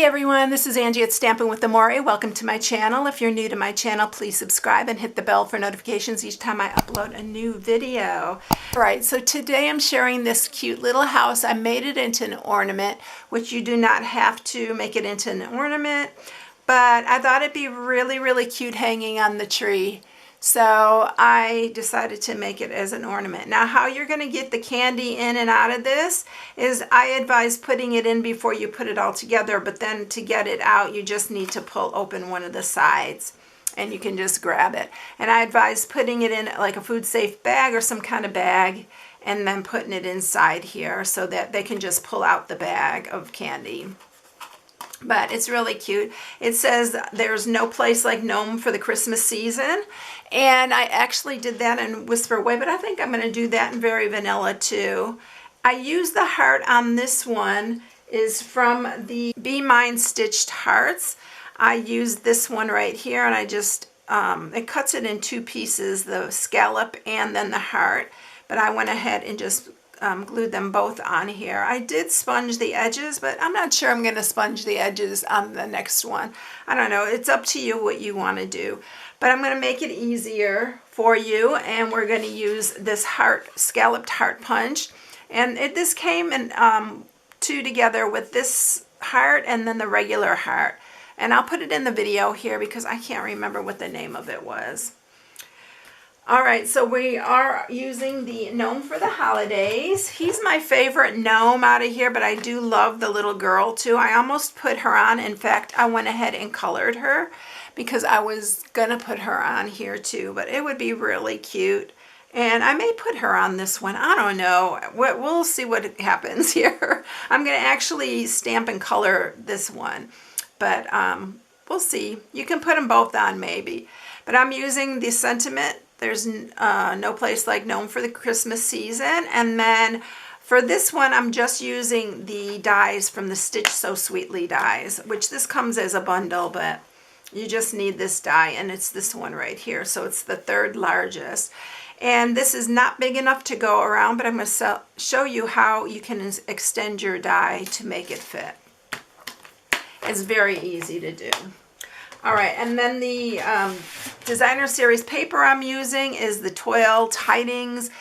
everyone, this is Angie at Stampingwithamore. Welcome to my channel. If you're new to my channel, please subscribe and hit the bell for notifications each time I upload a new video. Alright, so today I'm sharing this cute little house. I made it into an ornament, which you do not have to make it into an ornament, but I thought it'd be really cute hanging on the tree. So I decided to make it as an ornament. Now how you're going to get the candy in and out of this is I advise putting it in before you put it all together, but then to get it out you just need to pull open one of the sides and you can just grab it. And I advise putting it in like a food safe bag or some kind of bag and then putting it inside here so that they can just pull out the bag of candy. But it's really cute. It says there's no place like Gnome for the Christmas season. And I actually did that in Whisper Away, but I think I'm going to do that in Very Vanilla too. I use the heart on this one is from the Be Mine Stitched Hearts. I used this one right here and I just, it cuts it in two pieces, the scallop and then the heart. But I went ahead and just glued them both on here. I did sponge the edges, but I'm not sure I'm going to sponge the edges on the next one. I don't know. It's up to you what you want to do. But I'm going to make it easier for you, and we're going to use this scalloped heart punch. And this came in two together with this heart and then the regular heart. And I'll put it in the video here because I can't remember what the name of it was. Alright, so we are using the Gnome for the holidays. He's my favorite gnome out of here, but I do love the little girl too. I almost put her on. In fact, I went ahead and colored her because I was going to put her on here too, but it would be really cute. And I may put her on this one. I don't know. We'll see what happens here. I'm going to actually stamp and color this one, but we'll see. You can put them both on maybe. But I'm using the sentiment. There's no place like Gnome for the Christmas season. And then for this one, I'm just using the dies from the Stitch So Sweetly dies, which this comes as a bundle, but you just need this die, and it's this one right here. So it's the third largest. And this is not big enough to go around, but I'm going to show you how you can extend your die to make it fit. It's very easy to do. Alright, and then the designer series paper I'm using is the Toil Tidings,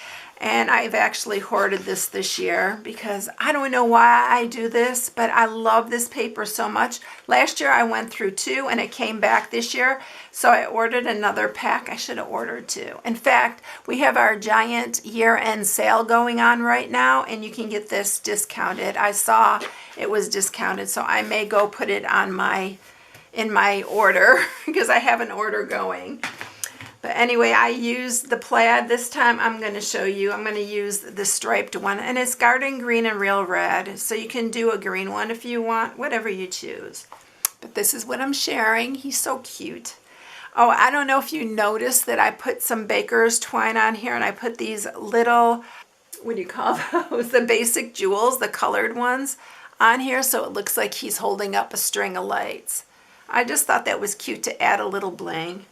and I've actually hoarded this year because I don't know why I do this, but I love this paper so much. Last year I went through two and it came back this year, so I ordered another pack. I should have ordered two. In fact, we have our giant year-end sale going on right now, and you can get this discounted. I saw it was discounted, so I may go put it on in my order because I have an order going. But anyway, I used the plaid. This time I'm going to show you. I'm going to use the striped one, and it's garden green and real red. So you can do a green one if you want, whatever you choose. But this is what I'm sharing. He's so cute. Oh, I don't know if you noticed that I put some baker's twine on here, and I put these little, what do you call those? The basic jewels, the colored ones on here, so it looks like he's holding up a string of lights. I just thought that was cute to add a little bling.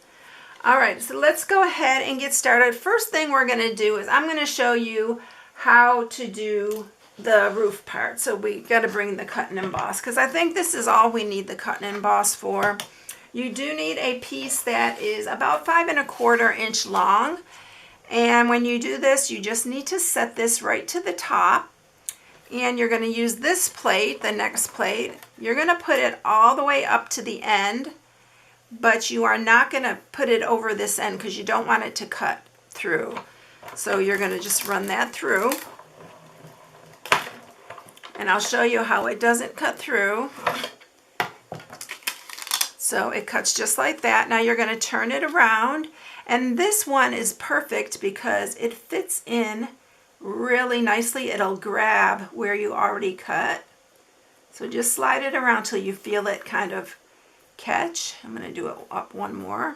Alright, so let's go ahead and get started. First thing we're going to do is I'm going to show you how to do the roof part. So we got to bring the cut and emboss because I think this is all we need the cut and emboss for. You do need a piece that is about 5 1/4 inch long. And when you do this, you just need to set this right to the top. And you're going to use this plate, the next plate. You're going to put it all the way up to the end, but you are not going to put it over this end because you don't want it to cut through. So you're going to just run that through. And I'll show you how it doesn't cut through. So it cuts just like that. Now you're going to turn it around. And this one is perfect because it fits in really nicely. It'll grab where you already cut. So just slide it around till you feel it kind of catch. I'm going to do it up one more.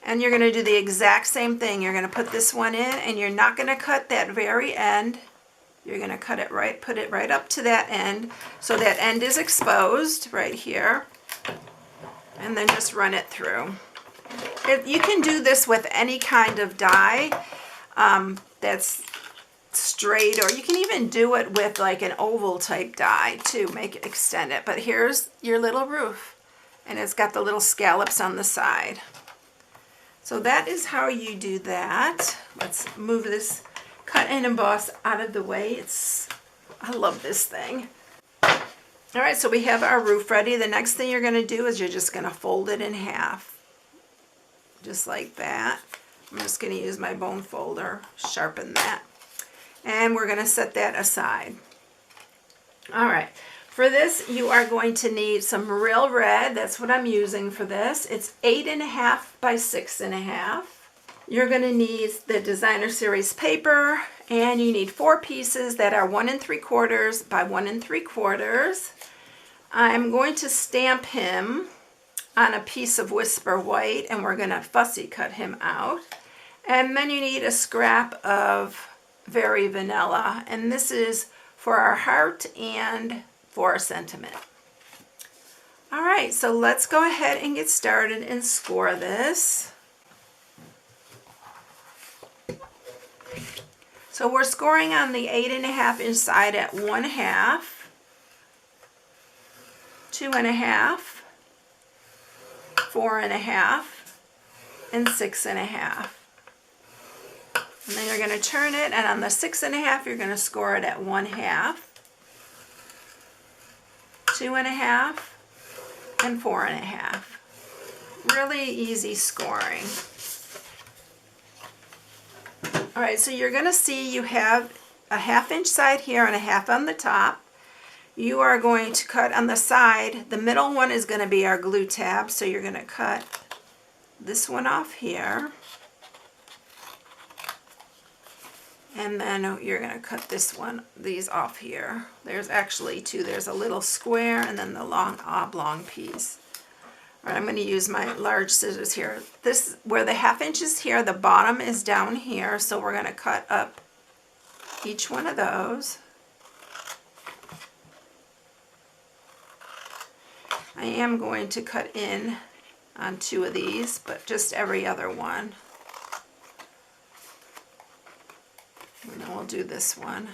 And you're going to do the exact same thing. You're going to put this one in, and you're not going to cut that very end. You're going to cut it right, put it right up to that end. So that end is exposed right here. And then just run it through. You can do this with any kind of die that's straight, or you can even do it with like an oval type die to make it extend it. But here's your little roof, and it's got the little scallops on the side. So that is how you do that. Let's move this cut and emboss out of the way. I love this thing. All right, so we have our roof ready. The next thing you're going to do is you're just going to fold it in half, just like that. I'm just going to use my bone folder, sharpen that, and we're going to set that aside. All right, for this you are going to need some real red. That's what I'm using for this. It's 8.5 by 6.5. You're going to need the Designer Series paper, and you need 4 pieces that are 1 3/4 by 1 3/4. I'm going to stamp him on a piece of Whisper White, and we're going to fussy cut him out. And then you need a scrap of Very Vanilla, and this is for our heart and for our sentiment. All right, so let's go ahead and get started and score this. So we're scoring on the 8.5 inch side at 1/2, 2.5, 4.5, and 6.5. And then you're going to turn it, and on the 6.5 you're going to score it at 1/2, 2.5, and 4.5. Really easy scoring. All right, so you're going to see you have a 1/2 inch side here and a 1/2 on the top. You are going to cut on the side. The middle one is going to be our glue tab, so you're going to cut this one off here. And then you're going to cut these off here. There's actually 2. There's a little square and then the long oblong piece. All right, I'm going to use my large scissors here. This, where the 1/2 inch is here, the bottom is down here, so we're going to cut up each one of those. I am going to cut in on 2 of these, but just every other one. And then we'll do this one.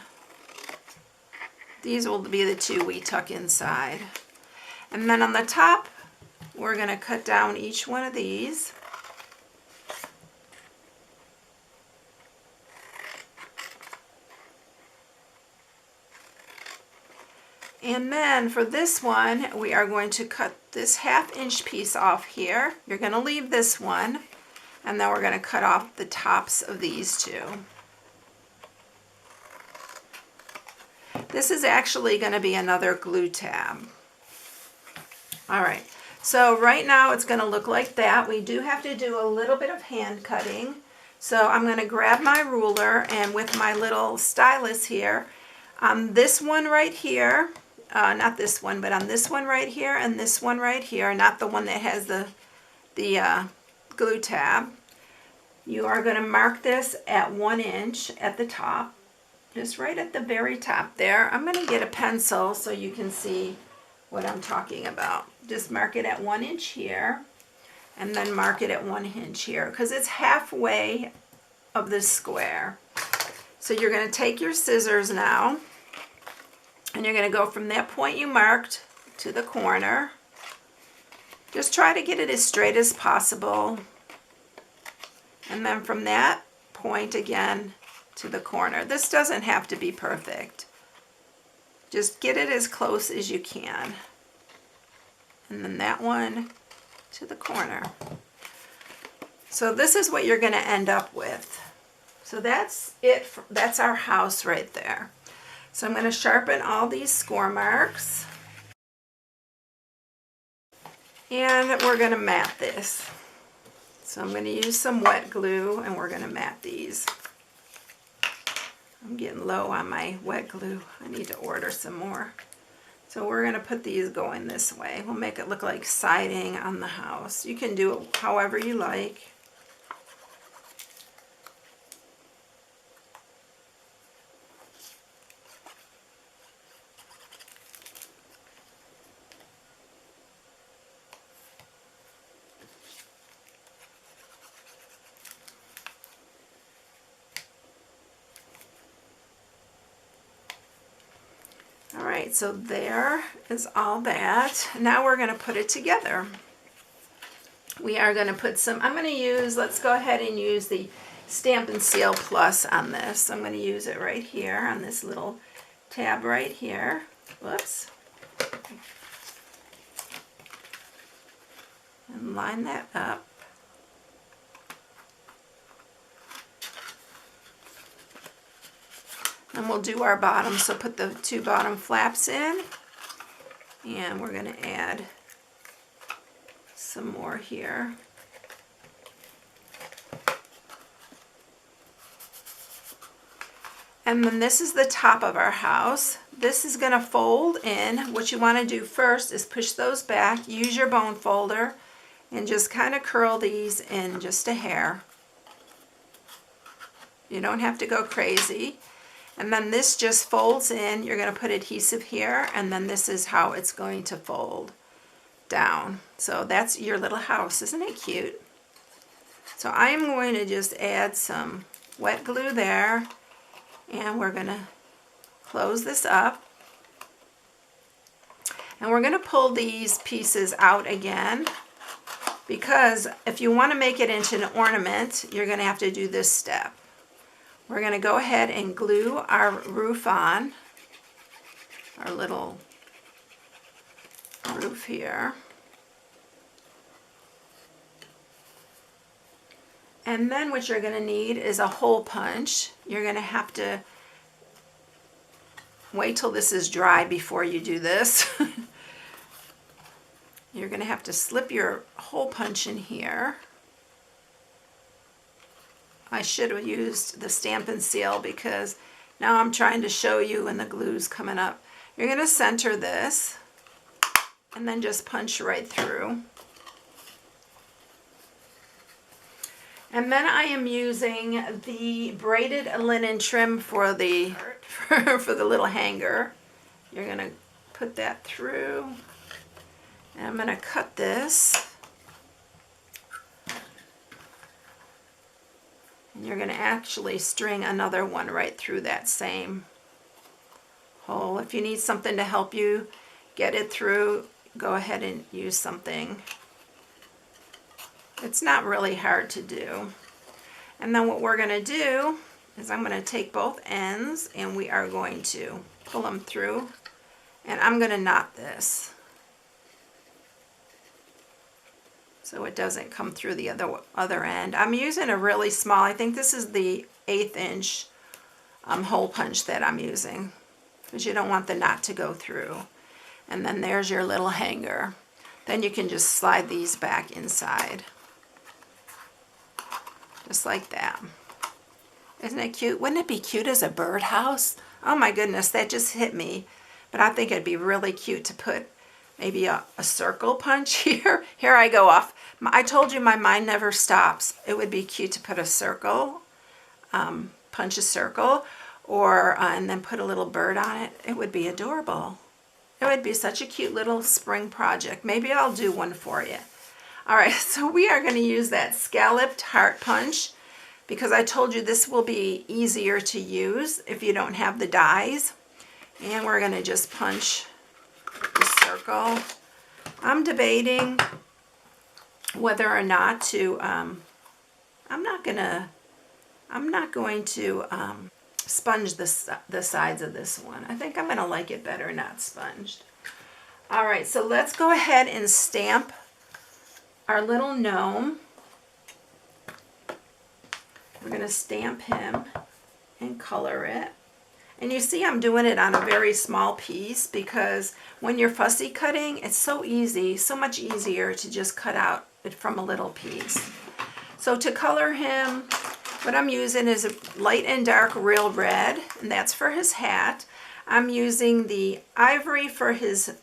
These will be the 2 we tuck inside. And then on the top, we're going to cut down each one of these. And then for this one, we are going to cut this 1/2 inch piece off here. You're going to leave this one, and then we're going to cut off the tops of these 2. This is actually going to be another glue tab. All right, so right now it's going to look like that. We do have to do a little bit of hand cutting. So I'm going to grab my ruler, and with my little stylus here, on this one right here, not this one, but on this one right here and this one right here, not the one that has the glue tab, you are going to mark this at 1 inch at the top, just right at the very top there. I'm going to get a pencil so you can see what I'm talking about. Just mark it at 1 inch here, and then mark it at 1 inch here, because it's halfway of this square. So you're going to take your scissors now, and you're going to go from that point you marked to the corner. Just try to get it as straight as possible. And then from that point again to the corner. This doesn't have to be perfect. Just get it as close as you can. And then that one to the corner. So this is what you're going to end up with. So that's it. That's our house right there. So I'm going to sharpen all these score marks. And we're going to mat this. So I'm going to use some wet glue, and we're going to mat these. I'm getting low on my wet glue. I need to order some more. So we're going to put these going this way. We'll make it look like siding on the house. You can do it however you like. All right, so there is all that. Now we're going to put it together. We are going to put some, I'm going to use, let's go ahead and use the Stampin' Seal Plus on this. I'm going to use it right here on this little tab right here. Whoops. And line that up. And we'll do our bottom, so put the 2 bottom flaps in, and we're going to add some more here. And then this is the top of our house. This is going to fold in. What you want to do first is push those back, use your bone folder, and just kind of curl these in just a hair. You don't have to go crazy. And then this just folds in. You're going to put adhesive here, and then this is how it's going to fold down. So that's your little house. Isn't it cute? So I'm going to just add some wet glue there, and we're going to close this up. And we're going to pull these pieces out again, because if you want to make it into an ornament, you're going to have to do this step. We're going to go ahead and glue our roof on, our little roof here. And then what you're going to need is a hole punch. You're going to have to wait till this is dry before you do this. You're going to have to slip your hole punch in here. I should have used the Stampin' Seal because now I'm trying to show you and the glue's coming up. You're going to center this and then just punch right through. And then I am using the braided linen trim for the little hanger. You're going to put that through. And I'm going to cut this. And you're going to actually string another one right through that same hole. If you need something to help you get it through, go ahead and use something. It's not really hard to do. And then what we're going to do is I'm going to take both ends and we are going to pull them through. And I'm going to knot this so it doesn't come through the other end. I'm using a really small, I think this is the 1/8 inch hole punch that I'm using, because you don't want the knot to go through. And then there's your little hanger. Then you can just slide these back inside. Just like that. Isn't it cute? Wouldn't it be cute as a birdhouse? Oh my goodness, that just hit me. But I think it'd be really cute to put maybe a circle punch here. Here I go off. I told you my mind never stops. It would be cute to put a circle, punch a circle, or and then put a little bird on it. It would be adorable. It would be such a cute little spring project. Maybe I'll do one for you. All right, so we are going to use that scalloped heart punch because I told you this will be easier to use if you don't have the dies. And we're going to just punch the circle. I'm debating whether or not to, I'm not going to sponge the sides of this one. I think I'm going to like it better not sponged. All right, so let's go ahead and stamp our little gnome. We're going to stamp him and color it. And you see I'm doing it on a very small piece because when you're fussy cutting, it's so easy, so much easier to just cut out it from a little piece. So to color him, what I'm using is a light and dark real red, and that's for his hat. I'm using the ivory for his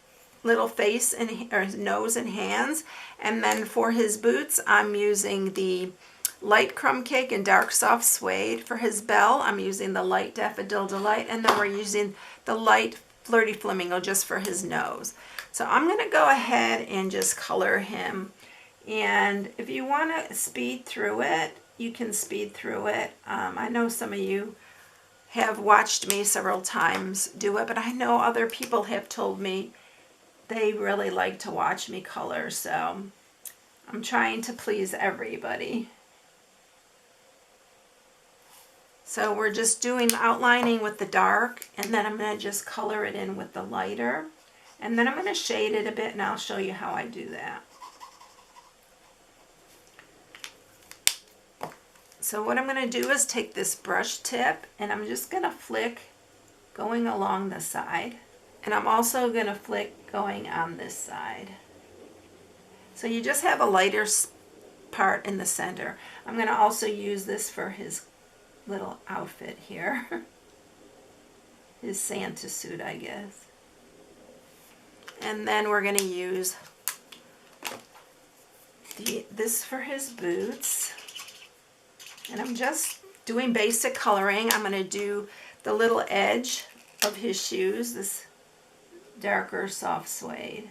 little face and or his nose and hands, and then for his boots I'm using the light crumb cake and dark soft suede. For his bell I'm using the light daffodil delight, and then we're using the light flirty flamingo just for his nose. So I'm going to go ahead and just color him, and if you want to speed through it, you can speed through it. I know some of you have watched me several times do it, but I know other people have told me they really like to watch me color, so I'm trying to please everybody. So we're just doing outlining with the dark, and then I'm going to just color it in with the lighter. And then I'm going to shade it a bit, and I'll show you how I do that. So what I'm going to do is take this brush tip, and I'm just going to flick going along the side. And I'm also going to flick going on this side. So you just have a lighter part in the center. I'm going to also use this for his little outfit here. His Santa suit, I guess. And then we're going to use this for his boots. And I'm just doing basic coloring. I'm going to do the little edge of his shoes, this darker soft suede.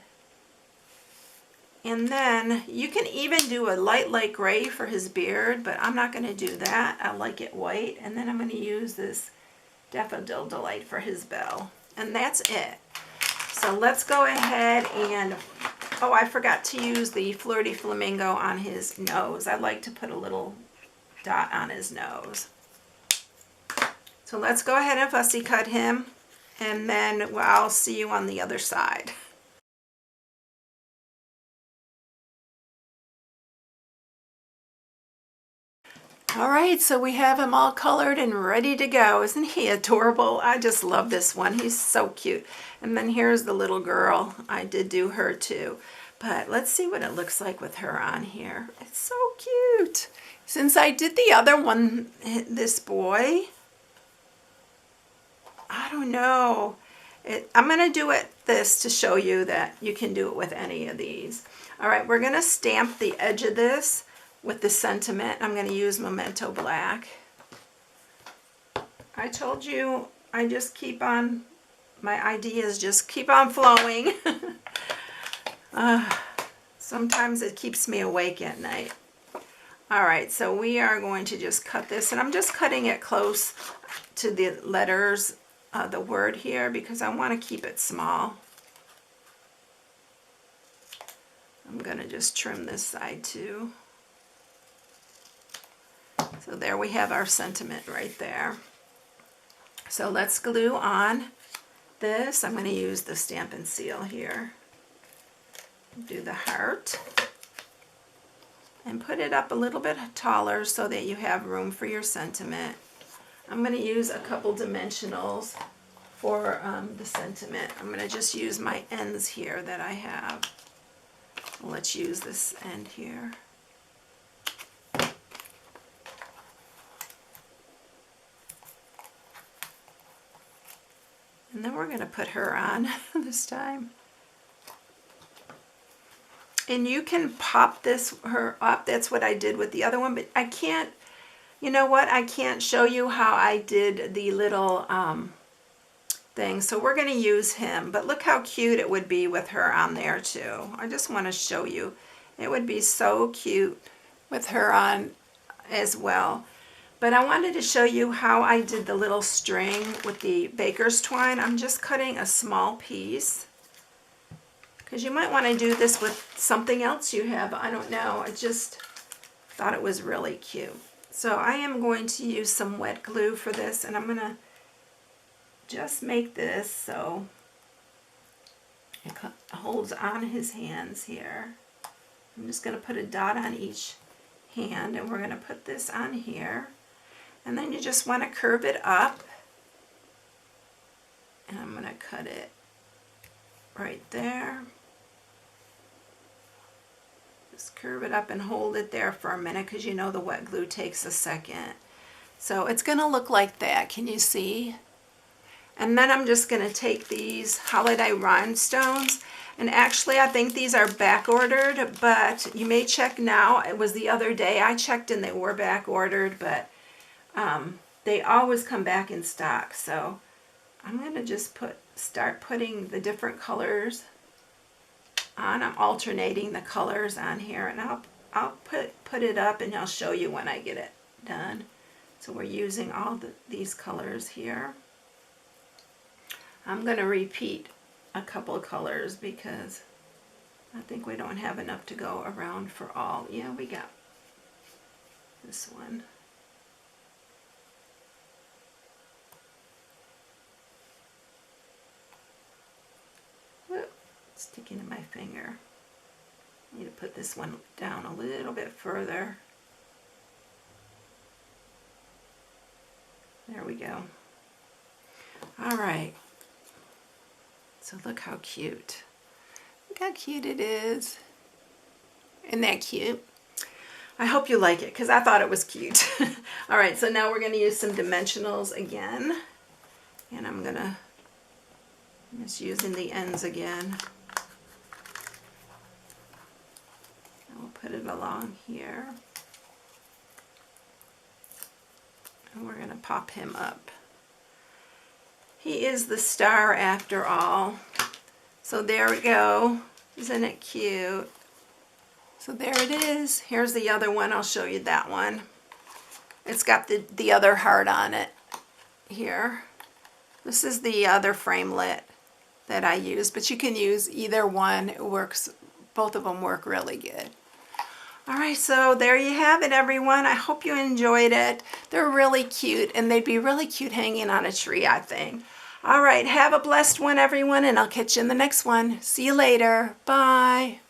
And then you can even do a light gray for his beard, but I'm not going to do that. I like it white. And then I'm going to use this Daffodil Delight for his bell. And that's it. So let's go ahead and, oh, I forgot to use the Flirty Flamingo on his nose. I like to put a little dot on his nose. So let's go ahead and fussy cut him, and then I'll see you on the other side. All right, so we have him all colored and ready to go. Isn't he adorable? I just love this one. He's so cute. And then here's the little girl. I did do her too. But let's see what it looks like with her on here. It's so cute. Since I did the other one, this boy, I don't know. I'm going to do this to show you that you can do it with any of these. All right, we're going to stamp the edge of this with the sentiment. I'm going to use Memento Black. I told you I just keep on, my ideas just keep on flowing. Sometimes it keeps me awake at night. All right, so we are going to just cut this, and I'm just cutting it close to the letters, the word here, because I want to keep it small. I'm going to just trim this side too. So there we have our sentiment right there. So let's glue on this. I'm going to use the Stampin' Seal here. Do the heart. And put it up a little bit taller so that you have room for your sentiment. I'm going to use a couple dimensionals for the sentiment. I'm going to just use my ends here that I have. Let's use this end here. And then we're going to put her on this time. And you can pop her up. That's what I did with the other one, but I can't, you know what? I can't show you how I did the little thing. So we're going to use him, but look how cute it would be with her on there too. I just want to show you. It would be so cute with her on as well. But I wanted to show you how I did the little string with the baker's twine. I'm just cutting a small piece, because you might want to do this with something else you have. I don't know. I just thought it was really cute. So I am going to use some wet glue for this, and I'm going to just make this so it holds on his hands here. I'm just going to put a dot on each hand, and we're going to put this on here. And then you just want to curve it up, and I'm going to cut it right there. Just curve it up and hold it there for a minute, because you know the wet glue takes a second. So it's going to look like that. Can you see? And then I'm just going to take these holiday rhinestones, and actually I think these are back ordered, but you may check now. It was the other day I checked and they were back ordered, but they always come back in stock. So I'm going to just start putting the different colors on. I'm alternating the colors on here, and I'll put it up, and I'll show you when I get it done. So we're using all these colors here. I'm going to repeat a couple of colors because I think we don't have enough to go around for all. Yeah, we got this one. Whoop, sticking in my finger. I need to put this one down a little bit further. There we go. All right. So look how cute. Look how cute it is. Isn't that cute? I hope you like it because I thought it was cute. All right, so now we're going to use some dimensionals again. And I'm just using the ends again. And we'll put it along here. And we're going to pop him up. He is the star after all. So there we go. Isn't it cute? So there it is. Here's the other one. I'll show you that one. It's got the other heart on it here. This is the other framelit that I use, but you can use either one. It works. Both of them work really good. All right, so there you have it, everyone. I hope you enjoyed it. They're really cute, and they'd be really cute hanging on a tree, I think. All right, have a blessed one, everyone, and I'll catch you in the next one. See you later. Bye.